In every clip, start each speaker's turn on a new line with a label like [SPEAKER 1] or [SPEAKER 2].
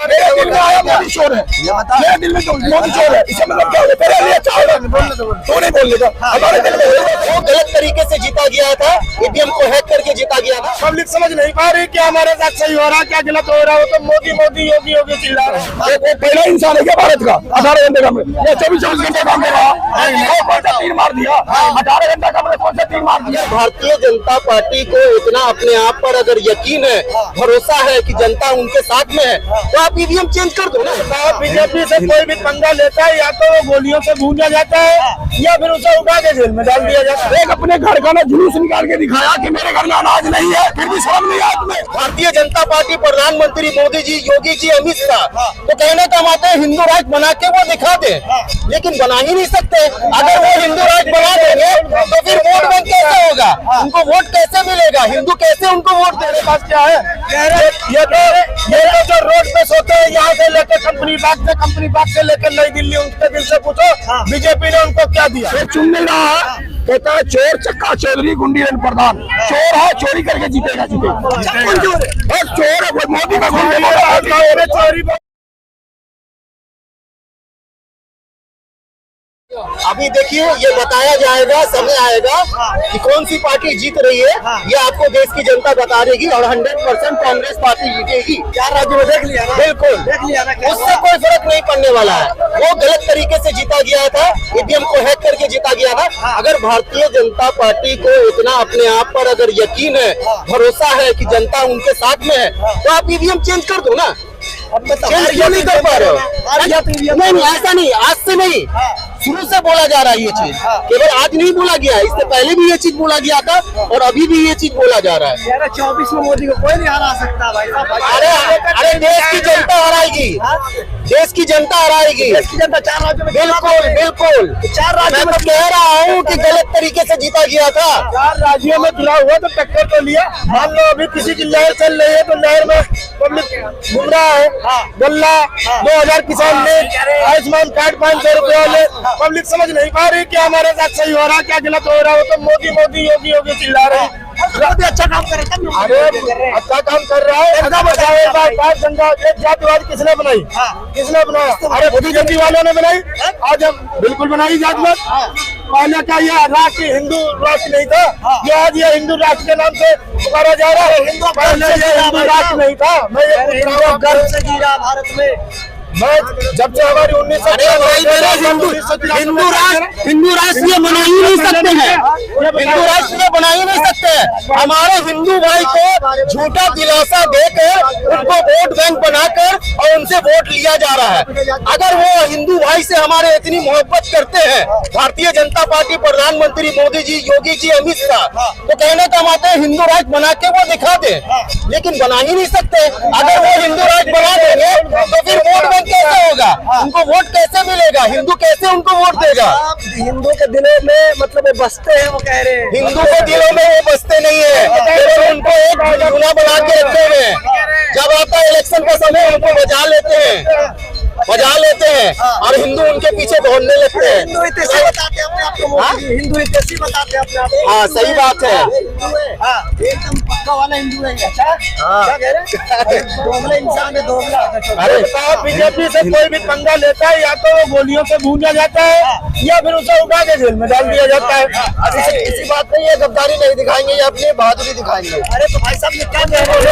[SPEAKER 1] मेरे दिल में आया मोदी चोर है, मेरे दिल में मोदी चोर है, इससे मतलब क्या हो गया? तेरे लिए अच्छा होगा, तू नहीं बोल लेगा। हमारे दिल में
[SPEAKER 2] वो गलत तरीके से जीता गया था, ईवीएम को हैक करके जीता गया था।
[SPEAKER 1] पब्लिक समझ नहीं पा रही क्या हमारे साथ सही हो रहा है, क्या गलत हो रहा है। वो तो मोदी मोदी योगी योगी चिल्ला रहे हैं। वो पहला इंसान है क्या भारत का 18 घंटे का? ये 24 घंटे काम कर रहा, कौन सा तीर मार दिया? 18 घंटा का कौन सा तीर मार दिया?
[SPEAKER 2] भारतीय जनता पार्टी को इतना अपने आप पर अगर यकीन है, भरोसा है कि जनता उनके साथ में है, तो आप ईवीएम चेंज कर दो ना।
[SPEAKER 1] बीजेपी से कोई भी पंगा लेता है या तो वो गोलियों से भूंजा जाता है या फिर उसे उठा के जेल में डाल दिया जाता है। एक अपने घर का ना जुलूस निकाल के दिखाया कि मेरे घर में अनाज नहीं है, फिर भी शर्म नहीं आती में।
[SPEAKER 2] भारतीय जनता पार्टी प्रधानमंत्री मोदी जी, योगी जी, अमित शाह तो कहने का मतलब है हिंदू राष्ट्र बना के वो दिखा दे, लेकिन बना ही नहीं सकते। अगर वो हिंदू राष्ट्र बना देंगे तो फिर वोट बैंक कैसे होगा, उनको वोट कैसे मिलेगा, हिंदू कैसे उनको वोट देने?
[SPEAKER 1] पास क्या है ये जो रोड पे सोते हैं, यहाँ से लेकर कंपनी बाग से लेकर नई दिल्ली, उनके दिल से पूछो बीजेपी ने उनको क्या दिया। चुन नहीं रहा, कहता है चोर चक्का चौधरी गुंडी प्रधान चोर है, चोरी करके जीतेगा और चोर है मोदी का चोरी।
[SPEAKER 2] अभी देखिए ये बताया जाएगा, समय आएगा कि कौन सी पार्टी जीत रही है, ये आपको देश की जनता बता देगी और 100% कांग्रेस पार्टी जीतेगी।
[SPEAKER 1] 4 राज्यों में देख लिया ना,
[SPEAKER 2] बिल्कुल
[SPEAKER 1] देख लिया ना,
[SPEAKER 2] उससे कोई फर्क नहीं पड़ने वाला है। वो गलत तरीके से जीता गया था, ईवीएम को हैक करके जीता गया था। अगर भारतीय जनता पार्टी को इतना अपने आप पर अगर यकीन है, भरोसा है कि जनता उनके साथ में है, तो आप ईवीएम चेंज कर दो ना। चेंज क्यों नहीं कर पा रहे हो? नहीं, ऐसा नहीं, आज से नहीं, शुरू से बोला जा रहा है ये चीज, केवल आज नहीं बोला गया, इससे पहले भी ये चीज बोला गया था और अभी भी ये चीज बोला जा रहा है।
[SPEAKER 1] 2024 में मोदी को कोई नहीं हरा सकता भाई साहब।
[SPEAKER 2] अरे देश की जनता हराएगी, देश की जनता हराएगी,
[SPEAKER 1] देश की जनता 4 राज्यों में।
[SPEAKER 2] बिल्कुल
[SPEAKER 1] 4 राज्यों में
[SPEAKER 2] कह रहा हूँ कि गलत तरीके से जीता गया था।
[SPEAKER 1] 4 राज्यों में चुनाव हुआ तो टक्कर तो लिया। मान लो अभी किसी की लहर चल रही है तो लहर में पब्लिक गुमराह है। गल्ला 2000 किसान ने आयुष्मान कार्ड 500 रुपए वाले, पब्लिक समझ नहीं पा रही क्या हमारे साथ सही हो रहा है, क्या गलत हो रहा है। वो तो मोदी मोदी योगी योगी चिल्ला रहे हैं। अच्छा काम कर रहा है, अरे अच्छा काम कर रहा है। एक जातिवाद किसने बनाई, किसने बनाया? अरे मोदी जल्दी वालों ने बनाई। आज हम बिल्कुल बनाई जातिवाद। पहले क्या ये राष्ट्र हिंदू राष्ट्र नहीं था, जो आज ये हिंदू राष्ट्र के नाम से पुकारा जा रहा है। पहले ये हिंदू राष्ट्र नहीं था। मैं ये पूछ रहा हूँ, गर्व से जी रहा भारत में। मैं जब से हमारी 1900
[SPEAKER 2] हिंदू राष्ट्र ये बना ही नहीं सकते हैं, हिंदू राष्ट्र ये बना ही नहीं सकते हैं। हमारे हिंदू भाई को झूठा दिलासा देकर उनको वोट बैंक बनाकर और उनसे वोट लिया जा रहा है। अगर वो हिंदू भाई से हमारे इतनी मोहब्बत करते हैं, भारतीय जनता पार्टी प्रधानमंत्री मोदी जी, योगी जी, अमित शाह तो कहने का मतलब है हिंदू राष्ट्र बना के वो दिखा दे, लेकिन बना ही नहीं सकते। अगर वो हिंदू राष्ट्र बना देंगे तो फिर वोट बैंक कैसे होगा, उनको वोट कैसे मिलेगा, हिंदू कैसे उनको वोट देगा?
[SPEAKER 1] हिंदू के दिलों में मतलब वो बसते हैं, वो कह रहे हैं।
[SPEAKER 2] हिंदू के दिलों में वो बसते नहीं है, केवल उनको एक गुना बना के रखते हैं। जब आता है इलेक्शन का समय उनको बजा लेते हैं और हिंदू उनके पीछे दौड़ने लगते हैं।
[SPEAKER 1] हिंदू इतिहास बताते हैं अपने आप को, हिंदू इतिहास बताते हैं अपने आप को।
[SPEAKER 2] हाँ सही बात है,
[SPEAKER 1] एकदम पक्का वाला हिंदू है। अच्छा क्या कह रहे हैं? दोगला इंसान है, दोगला। अरे साहब बीजेपी से कोई भी पंगा लेता है या तो वो गोलियों से भूंजा जाता है या फिर उसे उठा के जेल में डाल दिया जाता है।
[SPEAKER 2] ऐसी बात नहीं है, गद्दारी नहीं दिखाएंगे, ये अपनी बहादुरी दिखाएंगे।
[SPEAKER 1] अरे तो भाई साहब ये क्या कह रहे हैं?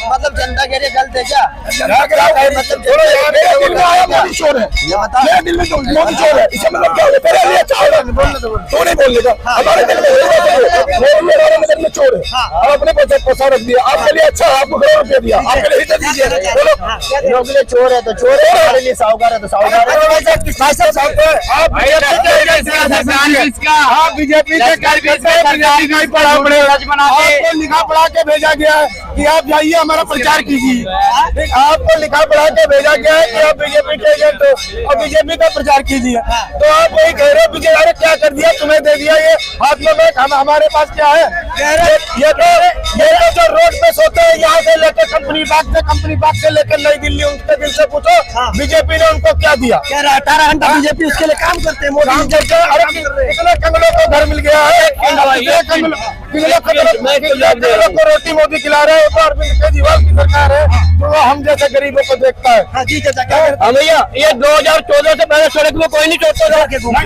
[SPEAKER 1] मतलब जनता कह रही है गलत है क्या? मतलब दिल में आया मोदी चोर है, मेरे दिल में मोदी चोर है, इससे मतलब क्या हो गया? तेरे लिए अच्छा होगा, तू नहीं बोल लेगा। हमारे दिल में चोर है और अपने पैसा रख दिया। आपके लिए अच्छा है, आपको करोड़ रुपया दिया, आपके लिए हिस्सा दीजिए। बोलो
[SPEAKER 2] के लिए चोर है तो चोर है, हमारे लिए साहूकार है तो साहूकार है।
[SPEAKER 1] आप बीजेपी आपको लिखा पढ़ा के भेजा गया है कि आप जाइए हमारा प्रचार कीजिए। आपको लिखा पढ़ा के भेजा गया है कि आप बीजेपी के एजेंट हो और बीजेपी का प्रचार कीजिए। तो आप वही कह रहे हो अरे क्या कर दिया, तुम्हें दे दिया ये हाथ में बैठ, हमारे पास क्या है? ये तो जो रोड पे सोते हैं, यहाँ से लेकर कंपनी बाग से लेकर नई दिल्ली, उनके दिल से पूछो बीजेपी ने उनको क्या दिया। 18 घंटा बीजेपी उसके लिए काम करते हैं। मोदी इतने कंगलों को घर मिल गया है, कंगलों को रोटी मोदी खिला रहे हो तो अरविंद केजरीवाल की सरकार है। हम जैसे गरीबों को देखता है।
[SPEAKER 2] हाँ जी चाचा, क्या
[SPEAKER 3] हाँ भैया, ये 2014 से पहले सड़क में कोई नहीं चोटता था। कितना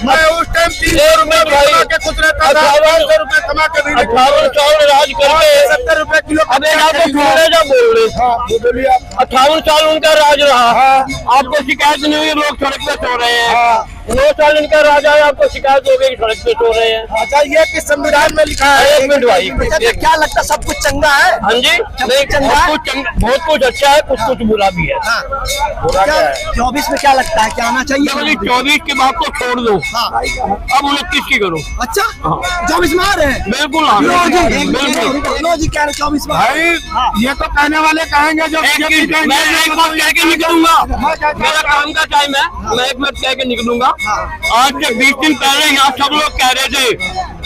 [SPEAKER 1] मैं उस टाइम 300 रुपए के खुश रहता था, 500 रुपए कमा के भी
[SPEAKER 3] 58 राज करके
[SPEAKER 1] 70 रुपए किलो।
[SPEAKER 3] अब आपको छोड़े जा बोल रहे, 58 साल उनका राज रहा, आपको शिकायत नहीं हुई, लोग सड़क पे सो रहे हैं। 9 साल इनका राज आया, आपको शिकायत हो गई, सड़क पे सो रहे हैं।
[SPEAKER 1] अच्छा, ये किस संविधान में लिखा है?
[SPEAKER 3] एक मिनट भाई,
[SPEAKER 2] क्या लगता है सब कुछ चंगा है?
[SPEAKER 3] हाँ जी, नहीं बहुत कुछ अच्छा है, कुछ बुरा भी है।
[SPEAKER 1] बुरा क्या है?
[SPEAKER 2] 24 में क्या लगता है, क्या आना चाहिए?
[SPEAKER 3] 24 के बाद को छोड़ दो, अब 29 की करो।
[SPEAKER 2] अच्छा, 24 में आ रहे हैं?
[SPEAKER 3] बिल्कुल
[SPEAKER 2] लो जी,
[SPEAKER 3] बिल्कुल।
[SPEAKER 2] लो जी, क्या 24 में?
[SPEAKER 1] भाई ये तो कहने वाले कहेंगे जो
[SPEAKER 3] मैं एक बात कह के निकलूंगा, मेरा काम का टाइम है, मैं एक मिनट कह के निकलूंगा। आज से 20 दिन पहले यहाँ सब लोग कह रहे थे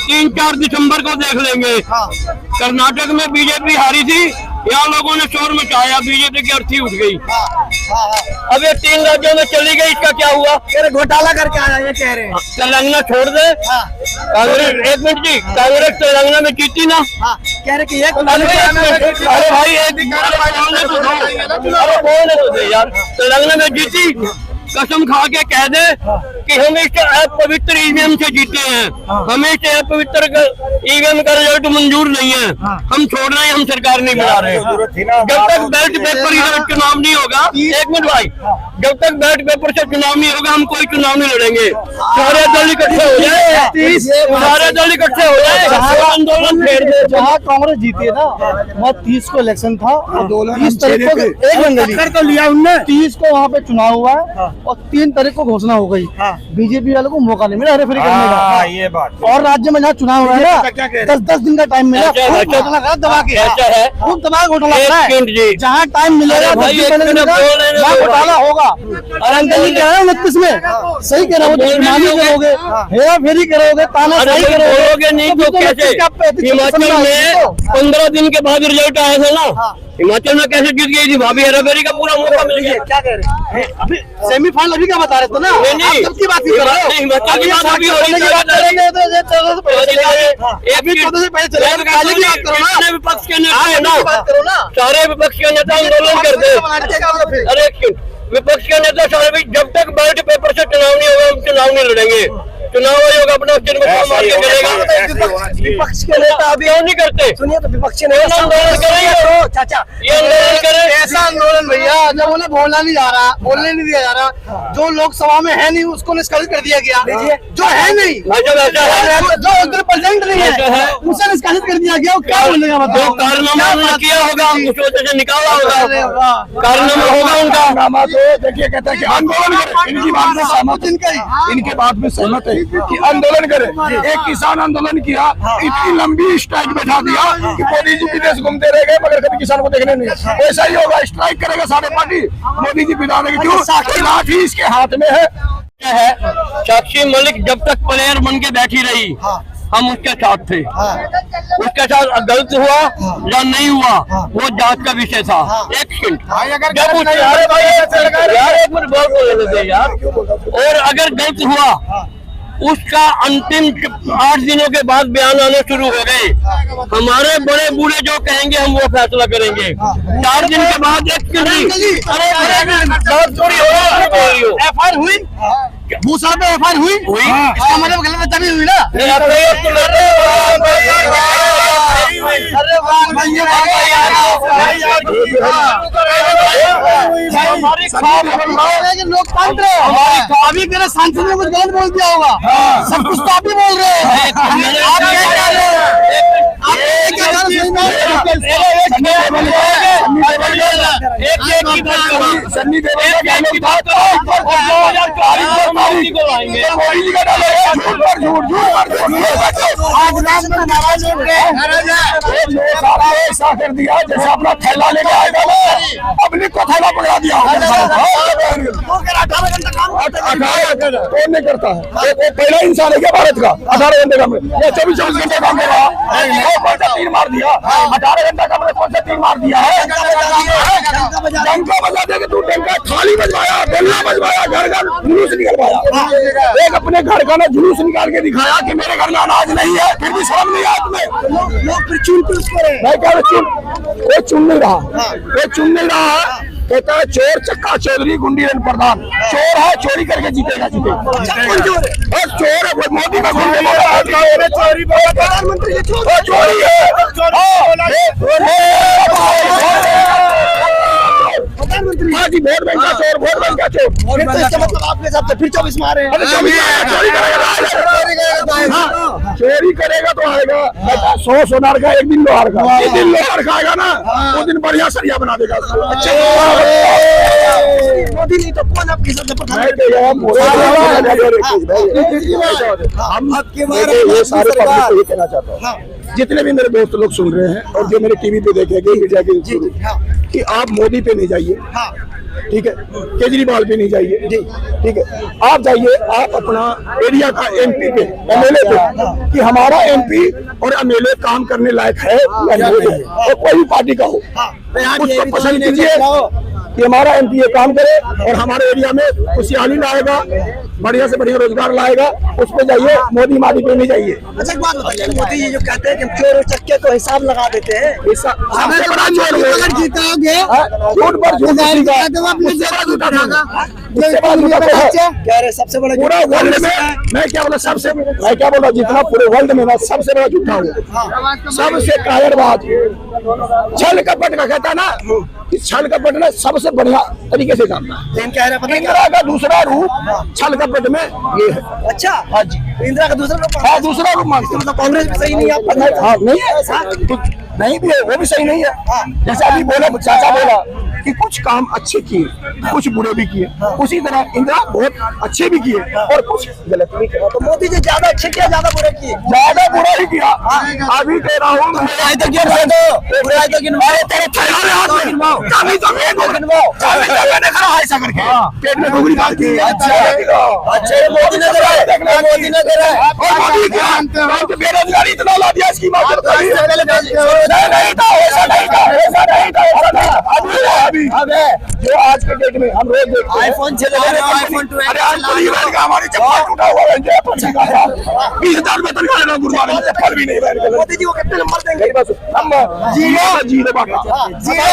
[SPEAKER 3] 3-4 दिसंबर को देख लेंगे। कर्नाटक में बीजेपी हारी थी, यहाँ लोगों ने शोर मचाया, बीजेपी की अर्थी उठ गई। अब ये 3 राज्यों में चली गई, इसका क्या हुआ?
[SPEAKER 2] घोटाला करके आया, ये कह रहे हैं।
[SPEAKER 3] तेलंगाना छोड़ दे, कांग्रेस, एक मिनट जी, कांग्रेस तेलंगाना में जीती ना?
[SPEAKER 2] कह रहे कि
[SPEAKER 3] अरे भाई एक बोलने तो दे यार, तेलंगाना में जीती, कसम खा के कह दे कि हम इस पवित्र ईवीएम से जीते हैं, हमें इस पवित्र ईवीएम का रिजल्ट मंजूर नहीं है, हम छोड़ रहे हैं, हम सरकार नहीं बना रहे। जब तक बैलेट पेपर से चुनाव नहीं होगा, एक मिनट भाई, जब तक बैलेट पेपर से चुनाव नहीं होगा, हम कोई चुनाव नहीं लड़ेंगे। सारे दल इकट्ठे हो जाए, सारे दल इकट्ठे हो जाए, आंदोलन फेर दे।
[SPEAKER 4] जहाँ कांग्रेस जीती है ना, वहाँ 30 को इलेक्शन था, 30 तारीख को एक
[SPEAKER 1] टक्कर तो लिया उनने।
[SPEAKER 4] 30 को वहाँ पे चुनाव हुआ है और 3 तारीख को घोषणा हो गई। बीजेपी वालों को मौका नहीं मिला रेफरी करने का।
[SPEAKER 1] ये बात
[SPEAKER 4] और राज्य में जहाँ चुनाव हुआ है ना, 10-10 दिन का टाइम मिला, खूब घोटाला करा दबा के, खूब दबा के घोटाला करा है। जहाँ टाइम मिलेगा वहाँ घोटाला होगा। अंजलि कह रहा है 29 में, सही कह रहा हूँ, मानी करोगे, हेरा फेरी करोगे, ताना सही
[SPEAKER 3] करोगे नहीं तो कैसे? हिमाचल में 15 दिन के बाद रिजल्ट आया था ना, हिमाचल में कैसे जीत गई थी भाभी? हेराफेरी का पूरा मौका मिल गया।
[SPEAKER 2] क्या कह रहे हैं?
[SPEAKER 4] अभी सेमीफाइनल अभी का बता रहे थे ना,
[SPEAKER 3] नहीं,
[SPEAKER 4] आप की बात ही कर रहे हो।
[SPEAKER 3] हिमाचल की बात अभी हो रही है,
[SPEAKER 4] करेंगे तो 14 से पहले चलेगा, अभी 14 से पहले चलेगा, पहले की बात करो ना,
[SPEAKER 3] विपक्ष के नेता है ना,
[SPEAKER 2] बात करो ना।
[SPEAKER 3] सारे विपक्ष के नेता आंदोलन कर दे। अरे विपक्ष के नेता सारे भी, जब तक बैलेट पेपर से चुनाव नहीं होगा, हम चुनाव नहीं लड़ेंगे। चुनाव आयोग अपना सिर में मार के करेगा।
[SPEAKER 2] विपक्ष के नेता अभी
[SPEAKER 3] क्यों नहीं करते?
[SPEAKER 2] सुनिए तो विपक्ष के नेता
[SPEAKER 3] आंदोलन करेंगे,
[SPEAKER 2] चाचा,
[SPEAKER 3] ये आंदोलन करे।
[SPEAKER 4] ऐसा आंदोलन भैया जब उन्हें बोलना नहीं जा रहा, बोलने नहीं दिया जा रहा, जो लोकसभा में है नहीं उसको निष्कासित कर दिया गया, जो है नहीं, जो उधर प्रेजेंट नहीं है उसे निष्कासित कर दिया गया। क्या बोलेगा बताओ?
[SPEAKER 3] कारनामा उन्होंने किया होगा, उस वजह से निकाला होगा, कारनामा होगा उनका।
[SPEAKER 1] तो देखिए, कहता है कि आंदोलन करे, इनकी बात में सहमत, इनके बात में सहमत है कि आंदोलन करे। एक किसान आंदोलन किया, इतनी लंबी स्ट्राइक बैठा दिया कि मोदी जी विदेश घूमते रह गए, मगर कभी किसान को देखने नहीं। ऐसा ही होगा, स्ट्राइक करेगा सारे पार्टी, मोदी जी बिता देंगे। क्यों? लाठी इसके हाथ में है।
[SPEAKER 3] साक्षी मलिक जब तक प्लेयर बन के बैठी रही, हम उसके साथ थे। उसके साथ गलत हुआ या नहीं हुआ वो जांच का विषय था। एक सेकंड, जब उसने यार एक मिनट बहुत बोलने दे यार। और अगर गलत हुआ, उसका अंतिम 8 दिनों के बाद बयान आने शुरू हो गए। हमारे बड़े बूढ़े जो कहेंगे हम वो फैसला करेंगे। 4 दिन के बाद एक
[SPEAKER 4] FIR हुई, भूसा पे FIR हुई, इसका मतलब गलत तभी हुई ना। अरे लोकतंत्र, अभी मेरे सांसद ने कुछ गलत बोल दिया होगा, सब कुछ तो आप ही बोल रहे हैं। आप क्या कह रहे हैं?
[SPEAKER 1] ऐसा कर दिया जैसे अपना थैला लेके आएगा ना, पब्लिक को थैला पकड़ा दिया। कौन नहीं करता है? वो पहला इंसान है क्या भारत का? 18 घंटे काम, 24 घंटे काम कर रहा है। तीर मार दिया? 18 घंटा कमरे कौन सा तीर मार दिया है? डंका बजा दे कि तू डंका थाली बजवाया, डल्ला बजवाया, घर का जुलूस निकलवाया। एक अपने घर का ना जुलूस निकाल के दिखाया कि मेरे घर में अनाज नहीं है, फिर भी शर्म नहीं आया तुम्हें।
[SPEAKER 2] लोग फिर चुन के उसको रहे।
[SPEAKER 1] मैं क्या कोई चुन नहीं रहा, कोई चुन नहीं रहा। कहता है चोर चक्का चौधरी गुंडी प्रधान चोर है, चोरी करके जीतेगा और चोर है मोदी का गुंडे चोरी प्रधानमंत्री चोरी है। हाँ जी, वोट बैंक का चोर, वोट बैंक का चोर।
[SPEAKER 2] फिर तो इसका मतलब आपके हिसाब से फिर 24 मारे हैं।
[SPEAKER 1] चोरी करेगा तो आएगा 100 सोनार का, एक दिन लोहार का। एक दिन लोहार खाएगा ना, वो दिन बढ़िया सरिया बना देगा।
[SPEAKER 2] मोदी नहीं तो कौन आपके हिसाब से प्रधान?
[SPEAKER 1] ये सारे पब्लिक को ये कहना चाहता हूँ, जितने भी मेरे दोस्त लोग सुन रहे हैं और जो मेरे टीवी पे देखेंगे मीडिया के थ्रू, कि आप मोदी पे नहीं जाइए, ठीक है, केजरीवाल पे नहीं जाइए, ठीक है, आप जाइए आप अपना एरिया का एमपी पे, एमएलए पे, कि हमारा एमपी और एमएलए काम करने लायक है या नहीं है, और कोई भी पार्टी का हो, उसको पसंद कीजिए कि हमारा एमपी ये काम करे और हमारे एरिया में खुशहाली लाएगा, बढ़िया से बढ़िया रोजगार लाएगा, उस पे जाइए, मोदी मादी पे नहीं जाइए।
[SPEAKER 2] अच्छा एक बात बताइए, मोदी जी जो कहते हैं कि चोर और चक्के को हिसाब लगा देते हैं,
[SPEAKER 1] सबसे बड़ा चोर
[SPEAKER 2] अगर जीतोगे
[SPEAKER 1] झूठ पर झूठ
[SPEAKER 2] कह रहे सबसे बड़ा
[SPEAKER 1] पूरा वर्ल्ड में, मैं क्या बोला जितना पूरे वर्ल्ड में मैं सबसे बड़ा झूठा हूँ, सबसे कायरबाज, छल कपट का कहता ना, कि छल कपट में सबसे बढ़िया तरीके से जानता है। इंदिरा का दूसरा रूप छल कपट में ये है।
[SPEAKER 2] अच्छा, हाँ जी, इंदिरा का दूसरा रूप,
[SPEAKER 1] हाँ दूसरा रूप मानते
[SPEAKER 2] मतलब कांग्रेस भी सही नहीं है।
[SPEAKER 1] हाँ नहीं है, नहीं भी है, वो भी सही नहीं है। जैसे अभी बोला चाचा बोला कि कुछ काम अच्छे किए, कुछ बुरे भी किए, उसी तरह इंदिरा बहुत अच्छे भी किए और कुछ गलत भी किया।
[SPEAKER 2] तो मोदी जी ज्यादा अच्छे किया, ज्यादा बुरे किए?
[SPEAKER 1] ज्यादा बुरा ही किया। अभी कह रहा हूँ मैंने कहा ऐसा करके पेट में डोगरी डाल के।
[SPEAKER 2] अच्छा मोदी ने करा, मोदी ने करा,
[SPEAKER 1] और मोदी क्या बेरोजगारी इतना ला दिया, इसकी बात नहीं था, ऐसा नहीं था, ऐसा नहीं था, ऐसा नहीं था। अभी जो आज के डेट में हम रोज देखते हैं
[SPEAKER 2] आईफोन चला रहे हो, आईफोन 12
[SPEAKER 1] अरे आज परिवार का हमारी चप्पल टूटा हुआ है, 20,000 वेतन खा लेना गुरुद्वारे में, चप्पल भी नहीं है।
[SPEAKER 2] मोदी जी को कितने नंबर देंगे?
[SPEAKER 1] जीरो बाबा,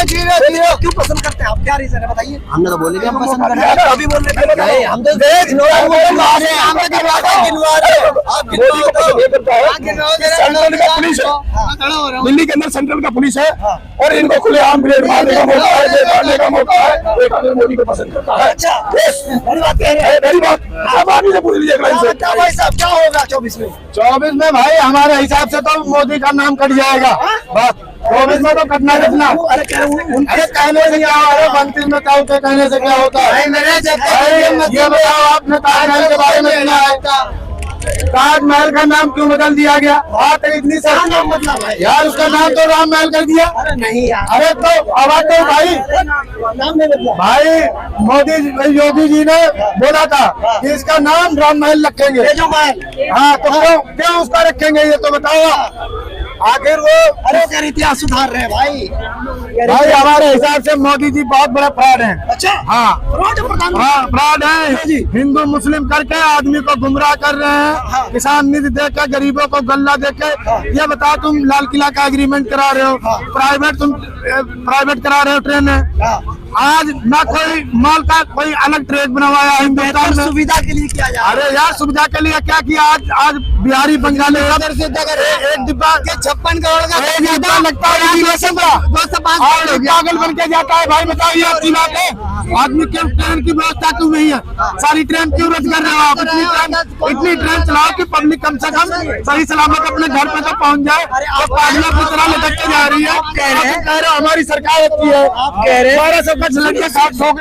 [SPEAKER 2] जीरो क्यों पसंद करते हैं आप? क्या रीजन है बताइए? हमने तो बोले हम पसंद करते हैं, अभी बोल रहे थे हम तो
[SPEAKER 1] सेंट्रल का पुलिस है, दिल्ली के अंदर सेंट्रल का पुलिस है और इनको खुलेआम ब्लेड मारने का मौका है, मारने का मौका है, मोदी को पसंद करता है।
[SPEAKER 2] अच्छा, बड़ी बात कह रहे हैं,
[SPEAKER 1] बड़ी बात। अब आगे से पूछ लीजिए
[SPEAKER 2] क्या भाई साहब क्या होगा 24 में?
[SPEAKER 4] 24 में भाई हमारे हिसाब से तो मोदी का नाम कट जाएगा बस। 24 में तो कटना कितना,
[SPEAKER 2] अरे कह रहे हैं
[SPEAKER 4] उनके कहने से क्या हो रहा है, 32 में ताऊ के कहने से क्या होता है? ये बताओ आपने ताजमहल के बारे में सुना है? ताजमहल का नाम क्यों बदल दिया गया? बात इतनी सही
[SPEAKER 2] नाम बदला भाई
[SPEAKER 4] यार, उसका नाम तो राम महल कर दिया।
[SPEAKER 2] अरे नहीं यार,
[SPEAKER 4] अरे तो आवाज दो भाई,
[SPEAKER 2] नाम नहीं बदला
[SPEAKER 4] भाई मोदी योगी जी ने बोला था कि इसका नाम राम महल रखेंगे।
[SPEAKER 2] ये जो महल,
[SPEAKER 4] हाँ तो क्यों उसका रखेंगे ये तो बताओ आखिर वो।
[SPEAKER 2] अरे यार इतिहास सुधार रहे हैं भाई।
[SPEAKER 4] भाई हमारे हिसाब से मोदी जी बहुत बड़ा फ्रॉड है।
[SPEAKER 2] अच्छा,
[SPEAKER 4] हाँ
[SPEAKER 2] प्रधान
[SPEAKER 4] हाँ फ्रॉड है, हिंदू मुस्लिम करके आदमी को गुमराह कर रहे हैं, किसान निधि देकर गरीबों को गल्ला देकर। ये बताओ तुम लाल किला का एग्रीमेंट करा रहे हो, प्राइवेट करा रहे हो ट्रेन आज ना कोई माल का कोई अलग ट्रेन बनवाया हिंदुस्तान में
[SPEAKER 2] सुविधा के लिए किया जाए।
[SPEAKER 4] अरे यार सुविधा के लिए क्या किया? आज बिहारी बंगाली एक डिब्बा 56 करोड़ का लगता है, पागल बन के जाता है। भाई बताओ ये अच्छी बात है? आदमी क्यों ट्रेन की व्यवस्था क्यों नहीं है? सारी ट्रेन क्यों रद्द कर रहे हो आप? इतनी ट्रेन चलाओ कि पब्लिक कम से कम सही सलामत अपने घर पे तो पहुंच जाए। और पागलों की तरह लटक के जा रही है। कह रहे हो हमारी सरकार अच्छी है, आप कह रहे हैं 1200 का सिलेंडर 700